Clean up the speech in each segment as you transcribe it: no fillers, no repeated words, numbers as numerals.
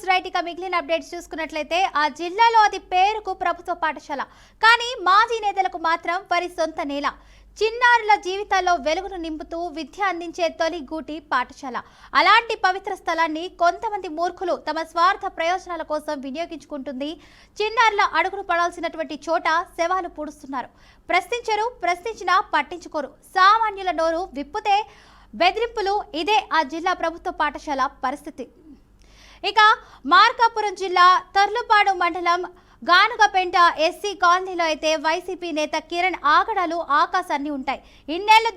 Right ఇక మిగిలిన updates చూసుకున్నట్లయితే ఆ జిల్లాలో అది పేరుకు ప్రభుత్వ పాఠశాల కానీ మాజీ నేతలకు మాత్రం వారి సొంత నేల. చిన్నారుల జీవితాల్లో వెలుగును నింపుతూ విద్య అందించే తొలి గూటి పాఠశాల. అలాంటి పవిత్ర స్థలాన్ని కొంతమంది మూర్ఖులు తమ స్వార్థ ప్రయోజనాల కోసం వినియోగించుకుంటుంది. చిన్నారుల అడుగులు పడాల్సినటువంటి చోట శవాలు పూడుస్తున్నారు. ప్రశ్నించరు, ప్రశ్నించినా పట్టించుకోరు. సామాన్యుల నోరు విప్పితే బెదిరింపులు. ఇదే ఆ జిల్లా ప్రభుత్వ పాఠశాల పరిస్థితి. ఇక మార్కాపురం జిల్లా తర్లుపాడు మండలం గానుగపేంట ఎస్సీ కాలనీలో అయితే వైసీపీ నేత కిరణ్ ఆగడాలు ఆకాశాన్ని ఉంటాయి. ఇన్నేళ్లు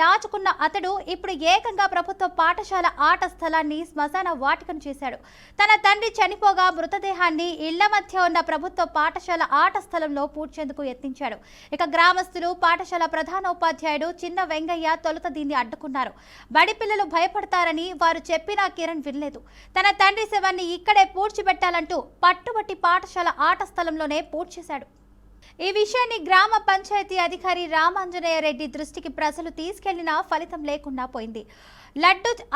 దాచుకున్న అతడు ఇప్పుడు ఏకంగా ప్రభుత్వ పాఠశాల ఆట స్థలాన్ని శ్మశాన వాటికను చేశాడు. తన తండ్రి చనిపోగా మృతదేహాన్ని ఇళ్ల మధ్య ఉన్న ప్రభుత్వ పాఠశాల ఆట స్థలంలో పూడ్చేందుకు యత్నించాడు. ఇక గ్రామస్తులు, పాఠశాల ప్రధానోపాధ్యాయుడు చిన్న వెంగయ్య తొలుత దీన్ని అడ్డుకున్నారు. బడి పిల్లలు భయపడతారని వారు చెప్పినా కిరణ్ వినలేదు. తన తండ్రి శవాన్ని ఇక్కడే పూడ్చిపెట్టాలంటూ పట్టుబట్టి పాఠశాల ఆట స్థలంలోనే పూడ్చేశాడు. ఈ విషయాన్ని గ్రామ పంచాయతీ అధికారి రామాంజనేయ రెడ్డి దృష్టికి ప్రజలు తీసుకెళ్లినా ఫలితం లేకుండా పోయింది.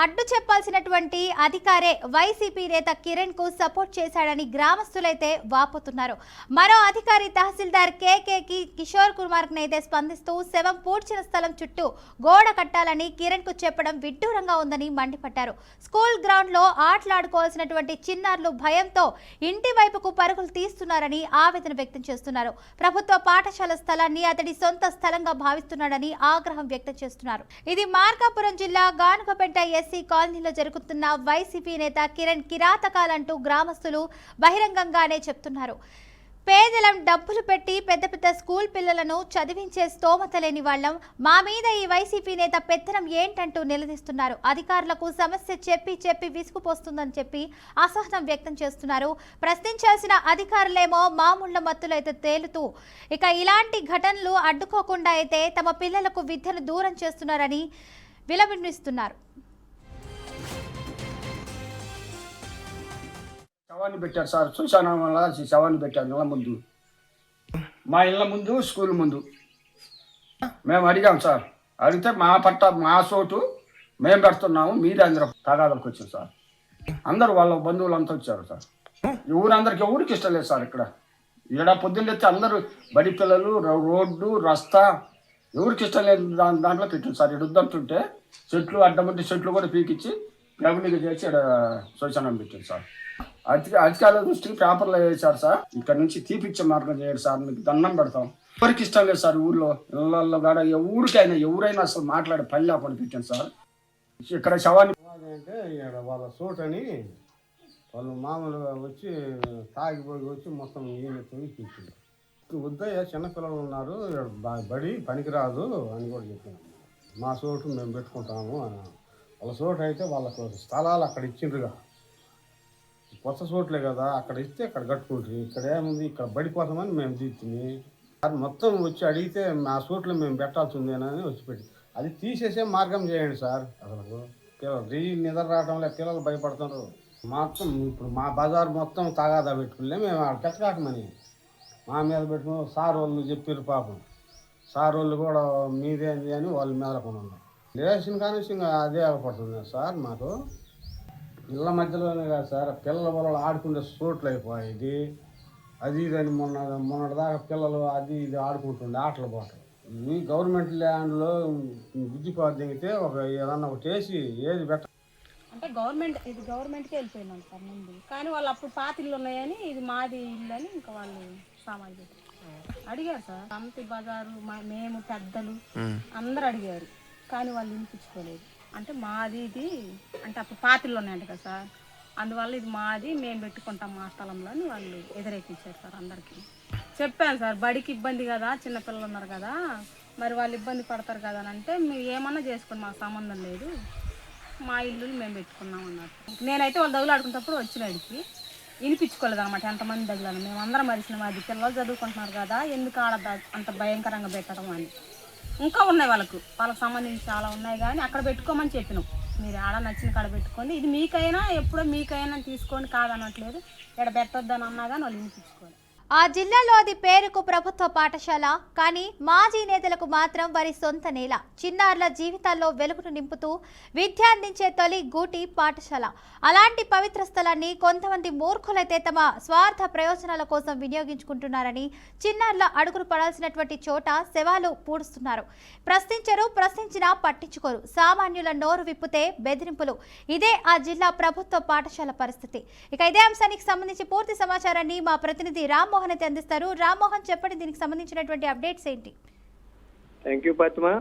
అడ్డు చెప్పాల్సినటువంటి అధికారే వైసీపీ నేత కిరణ్ కు సపోర్ట్ చేశాడని గ్రామస్తులైతే వాపోతున్నారు. మరో అధికారి తహసీల్దార్ కేకే కిషోర్ కుమార్ అయితే స్పందిస్తూ శవం పూడ్చిన స్థలం చుట్టూ గోడ కట్టాలని కిరణ్ కు చెప్పడం విడ్డూరంగా ఉందని మండిపడ్డారు. స్కూల్ గ్రౌండ్ లో ఆటలాడుకోవాల్సినటువంటి చిన్నారులు భయంతో ఇంటి వైపుకు పరుగులు తీస్తున్నారని ఆవేదన వ్యక్తం చేస్తున్నారు. ప్రభుత్వ పాఠశాల స్థలాన్ని అతడి సొంత స్థలంగా భావిస్తున్నాడని ఆగ్రహం వ్యక్తం చేస్తున్నారు. ఇది మార్కాపురం జిల్లా గానుగపేంట ఎస్సీ కాలనీలో జరుగుతున్న వైసీపీ నేత కిరణ్ కిరాతకాలంటూ గ్రామస్తులు బహిరంగంగానే చెప్తున్నారు. పేదలం డబ్బులు పెట్టి పెద్ద పెద్ద స్కూల్ పిల్లలను చదివించే స్తోమత లేని వాళ్ళం. మా మీద ఈ వైసీపీ నేత పెత్తనం ఏంటంటూ నిలదీస్తున్నారు. అధికారులకు సమస్య చెప్పి విసుగుపోస్తుందని చెప్పి అసహనం వ్యక్తం చేస్తున్నారు. ప్రశ్నించాల్సిన అధికారులేమో మామూళ్ల మత్తులైతే తేలుతూ ఇక ఇలాంటి ఘటనలు అడ్డుకోకుండా అయితే తమ పిల్లలకు విద్యను దూరం చేస్తున్నారని విలవిస్తున్నారు. శవాన్ని పెట్టారు సార్. శ్మశానం వల్ల శవాన్ని పెట్టారు ఇళ్ళ ముందు, మా ఇళ్ళ ముందు, స్కూల్ ముందు. మేము అడిగాం సార్. అడిగితే మా చోటు మేము పెడుతున్నాము, మీరే అందరూ తగాదాలకు వచ్చారు సార్. అందరూ వాళ్ళ బంధువులు అంతా వచ్చారు సార్. ఊరికి ఇష్టం లేదు సార్. ఇక్కడ పొద్దున్నెత్తి అందరూ బడి పిల్లలు, రోడ్డు, రస్తా ఎవరికి ఇష్టం లేదు దాంట్లో పెట్టింది సార్. ఇక్కడ వద్దంటుంటే చెట్లు అడ్డమంటే చెట్లు కూడా పీకిచ్చి రెవెన్యూగా చేసి ఇక్కడ శ్మశానం పెట్టింది సార్. అధికారుల దృష్టికి పేపర్లో వేశారు సార్. ఇక్కడ నుంచి తీపిచ్చే మార్గం చేయండి సార్, మీకు దండం పెడతాం. ఎవరికి ఇష్టం లేదు సార్. ఊళ్ళో ఇళ్ళల్లో కాడ ఎవరైనా అసలు మాట్లాడే పని లేకుండా పెట్టాను సార్. ఇక్కడ శవాన్ని అంటే ఇక్కడ వాళ్ళ చోటని వాళ్ళు మామూలుగా వచ్చి తాగిపోయి వచ్చి మొత్తం నీళ్ళు తొలిపించింది. వద్దయ్య చిన్నపిల్లలు ఉన్నారు, బడి పనికిరాదు అని కూడా చెప్పినాం. మా చోటు మేము పెట్టుకుంటాము అని. వాళ్ళ చోటు అయితే వాళ్ళకు స్థలాలు అక్కడ ఇచ్చిండ్రుగా, కొత్త చోట్లే కదా, అక్కడ ఇస్తే అక్కడ కట్టుకుంటారు. ఇక్కడ ఏముంది, ఇక్కడ బడి కోసమని మేము తీర్చుని మొత్తం వచ్చి అడిగితే మా చోట్ల మేము పెట్టాల్సి ఉంది అని వచ్చి పెట్టి అది తీసేసే మార్గం చేయండి సార్. అసలు పిల్లలు నిద్ర రావడంలో పిల్లలు భయపడుతున్నారు. మొత్తం ఇప్పుడు మా బజార్ మొత్తం తగాదా పెట్టుకునే మేము పెట్టకాకమని మా మీద పెట్టుకుని సార్ వాళ్ళు చెప్పారు. పాపం సార్ వాళ్ళు కూడా మీదేంది అని వాళ్ళ మీద కొని ఉన్నారు. లేచిన కానీ ఇంకా అదే పడుతుంది సార్. మాకు ఇళ్ళ మధ్యలోనే కాదు సార్, పిల్లల వల్ల ఆడుకునే చోట్లు అయిపోయేది. అది ఇది అని మొన్నటిదాకా పిల్లలు అది ఇది ఆడుకుంటుండే ఆటలు పోవటం. ఈ గవర్నమెంట్ ల్యాండ్లో విద్యుత్ దిగితే ఏదన్నా ఒకటి వేసి ఏది పెట్ట అంటే గవర్నమెంట్కి వెళ్ళిపోయినాం సార్ ముందు. కానీ వాళ్ళు అప్పుడు పాత ఇల్లు ఉన్నాయని ఇది మాది ఇల్లు అని ఇంకా వాళ్ళు సామాన్లు అడిగారు సార్. అంత బజారు మేము పెద్దలు అందరూ అడిగారు, కానీ వాళ్ళు వినిపించుకోలేదు. అంటే మాది ఇది అంటే అప్పుడు పాతిళ్ళు ఉన్నాయంట కదా సార్, అందువల్ల ఇది మాది, మేము పెట్టుకుంటాం మా స్థలంలో అని వాళ్ళు ఎదురెక్కించారు సార్. అందరికీ చెప్పాను సార్, బడికి ఇబ్బంది కదా, చిన్నపిల్లలు ఉన్నారు కదా, మరి వాళ్ళు ఇబ్బంది పడతారు కదా అని అంటే మీరు ఏమన్నా చేసుకోండి, మాకు సంబంధం లేదు, మా ఇల్లు మేము పెట్టుకున్నాం అన్నారు. నేనైతే వాళ్ళు దగులాడుకున్నప్పుడు వచ్చినాడికి వినిపించుకోలేదు అనమాట. ఎంతమంది దగ్గర మేము అందరం మరిచినాం, అది పిల్లలు చదువుకుంటున్నారు కదా, ఎందుకు ఆడ అంత భయంకరంగా పెట్టడం అని. ఇంకా ఉన్నాయి వాళ్ళకు సంబంధించి చాలా ఉన్నాయి, కానీ అక్కడ పెట్టుకోమని చెప్పినాం. మీరు ఆడ నచ్చిన కాడ పెట్టుకోండి, ఇది మీకైనా ఎప్పుడో మీకైనా తీసుకోండి, కాదనట్లేదు. ఇక్కడ పెట్టొద్దని అన్నా కానీ వాళ్ళు వినిపించుకోవాలి. ఆ జిల్లాలో అది పేరుకు ప్రభుత్వ పాఠశాల, కానీ మాజీ నేతలకు మాత్రం వారి సొంత నేల. చిన్నారుల జీవితాల్లో వెలుగును నింపుతూ విద్య అందించే తొలి గూటి పాఠశాల. అలాంటి పవిత్ర స్థలాన్ని కొంతమంది మూర్ఖులైతే తమ స్వార్థ ప్రయోజనాల కోసం వినియోగించుకుంటున్నారని, చిన్నారుల అడుగులు పడాల్సినటువంటి చోట శవాలు పూడుస్తున్నారు. ప్రశ్నించినా పట్టించుకోరు. సామాన్యుల నోరు విప్పితే బెదిరింపులు. ఇదే ఆ జిల్లా ప్రభుత్వ పాఠశాల పరిస్థితి. ఇక ఇదే అంశానికి సంబంధించి పూర్తి సమాచారాన్ని మా ప్రతినిధి రామ్మోహన్ అయితే అందిస్తారు. రామ్మోహన్, చెప్పండి, దీనికి సంబంధించినటువంటి అప్డేట్స్ ఏంటి? Thank you Fatima.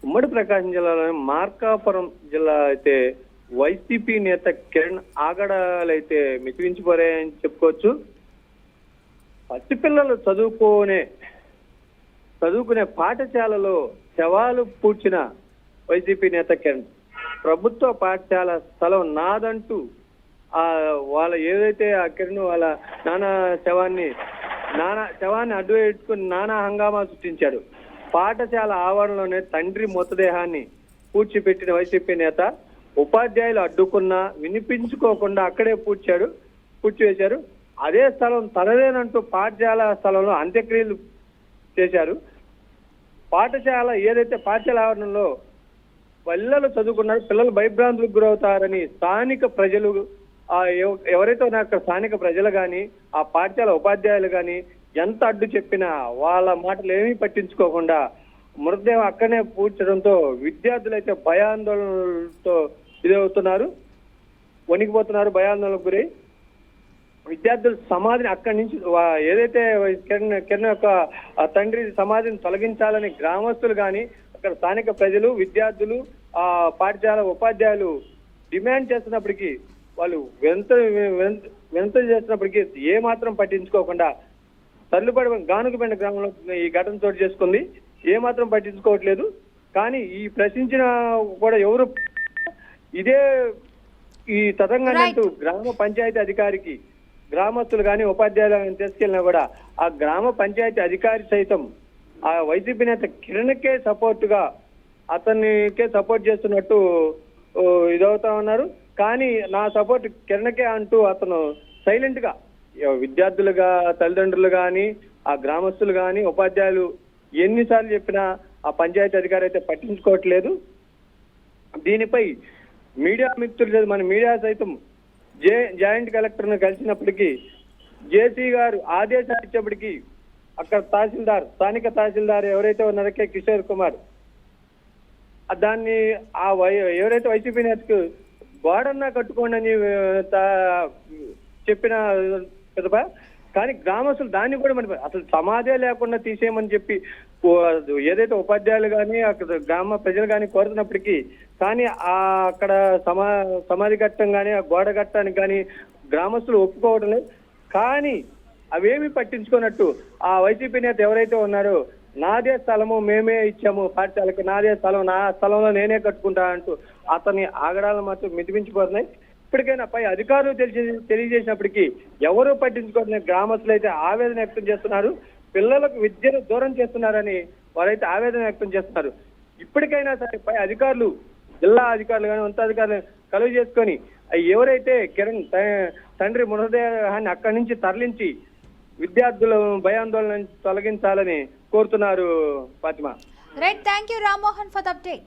ఉమ్మడి ప్రకాశం జిల్లాలోని మార్కాపురం జిల్లా అయితే వైసీపీ నేత కిరణ్ ఆగడాలైతే మితిమించిపోయాయని చెప్పుకోవచ్చు. పసిపిల్లలు చదువుకునే పాఠశాలలో శవాలు పూడ్చిన వైసీపీ నేత కిరణ్ ప్రభుత్వ పాఠశాల స్థలం నాదంటూ వాళ్ళ ఏదైతే ఆ కిరణ్ వాళ్ళ శవాన్ని అడ్డు పెట్టుకుని నానా హంగామా సృష్టించాడు. పాఠశాల ఆవరణలోనే తండ్రి మృతదేహాన్ని పూడ్చిపెట్టిన వైసీపీ నేత ఉపాధ్యాయులు అడ్డుకున్నా వినిపించుకోకుండా అక్కడే పూడ్చివేశారు. అదే స్థలం తనదేనంటూ పాఠశాల స్థలంలో అంత్యక్రియలు చేశారు. పాఠశాల ఆవరణలో పిల్లలు చదువుకున్నారు. పిల్లలు భయభ్రాంతులకు గురవుతారని స్థానిక ప్రజలు, ఎవరైతే ఉన్నారో అక్కడ స్థానిక ప్రజలు కానీ ఆ పాఠశాల ఉపాధ్యాయులు కానీ ఎంత అడ్డు చెప్పినా వాళ్ళ మాటలు ఏమీ పట్టించుకోకుండా మృతదేహం అక్కడనే పూడ్చడంతో విద్యార్థులు అయితే భయాందోళనలతో ఇదవుతున్నారు, వణికిపోతున్నారు, భయాందోళనకు గురై విద్యార్థులు సమాధిని అక్కడి నుంచి ఏదైతే కిరణ్ యొక్క తండ్రి సమాధిని తొలగించాలని గ్రామస్తులు కానీ అక్కడ స్థానిక ప్రజలు, విద్యార్థులు, పాఠశాల ఉపాధ్యాయులు డిమాండ్ చేస్తున్నప్పటికీ, వాళ్ళు వింత చేస్తున్నప్పటికీ ఏ మాత్రం పట్టించుకోకుండా తల్లుపడి గానుగపెండ గ్రామంలో ఈ ఘటన చోటు చేసుకుంది. ఏ మాత్రం పట్టించుకోవట్లేదు. కానీ ఈ ప్రశ్నించిన కూడా ఎవరు ఈ తతంగానంటూ గ్రామ పంచాయతీ అధికారికి గ్రామస్తులు కానీ ఉపాధ్యాయులు తీసుకెళ్ళినా కూడా ఆ గ్రామ పంచాయతీ అధికారి సైతం ఆ వైసీపీ నేత కిరణ్కే అతనికే సపోర్ట్ చేస్తున్నట్టు ఇదవుతా ఉన్నారు. కానీ నా సపోర్ట్ కిరణ్కే అంటూ అతను సైలెంట్ గా విద్యార్థులుగా తల్లిదండ్రులు కానీ ఆ గ్రామస్తులు కానీ ఉపాధ్యాయులు ఎన్నిసార్లు చెప్పినా ఆ పంచాయతీ అధికారి అయితే పట్టించుకోవట్లేదు. దీనిపై మీడియా మిత్రులు, మన మీడియా సైతం జాయింట్ కలెక్టర్ను కలిసినప్పటికీ జేసీ గారు ఆదేశాలు ఇచ్చేప్పటికీ అక్కడ స్థానిక తహసీల్దార్ ఎవరైతే ఉన్నారో కిషోర్ కుమార్ దాన్ని ఎవరైతే వైసీపీ నేతకు గోడన్నా కట్టుకోండి అని చెప్పిన కదా, కానీ గ్రామస్తులు దాన్ని కూడా అసలు సమాధే లేకుండా తీసేయమని చెప్పి ఏదైతే ఉపాధ్యాయులు కానీ అక్కడ గ్రామ ప్రజలు కానీ కోరుతున్నప్పటికీ, కానీ అక్కడ సమాధి ఘట్టం కానీ ఆ గోడ ఘట్టానికి కానీ గ్రామస్తులు ఒప్పుకోవడం లేదు. కానీ అవేమి పట్టించుకున్నట్టు ఆ వైసీపీ నేత ఎవరైతే ఉన్నారో నాదే స్థలము, మేమే ఇచ్చాము పాఠశాలకి, నాదే స్థలం, నా స్థలంలో నేనే కట్టుకుంటా అంటూ అతని ఆగడాలు మాత్రం మితిమించిపోతున్నాయి. ఇప్పటికైనా పై అధికారులు తెలియజేసినప్పటికీ ఎవరూ పట్టించుకోవడం, గ్రామస్తులు అయితే ఆవేదన వ్యక్తం చేస్తున్నారు. పిల్లలకు విద్యను దూరం చేస్తున్నారని వారైతే ఆవేదన వ్యక్తం చేస్తున్నారు. ఇప్పటికైనా సరే పై అధికారులు, జిల్లా అధికారులు కానీ ఉన్నతాధికారులు కలువ చేసుకొని ఎవరైతే కిరణ్ తండ్రి మృతదేహాన్ని అక్కడి నుంచి తరలించి విద్యార్థుల భయాందోళన తొలగించాలని కోరుతున్నారు. Fatima. Right, thank you Rammohan for the update.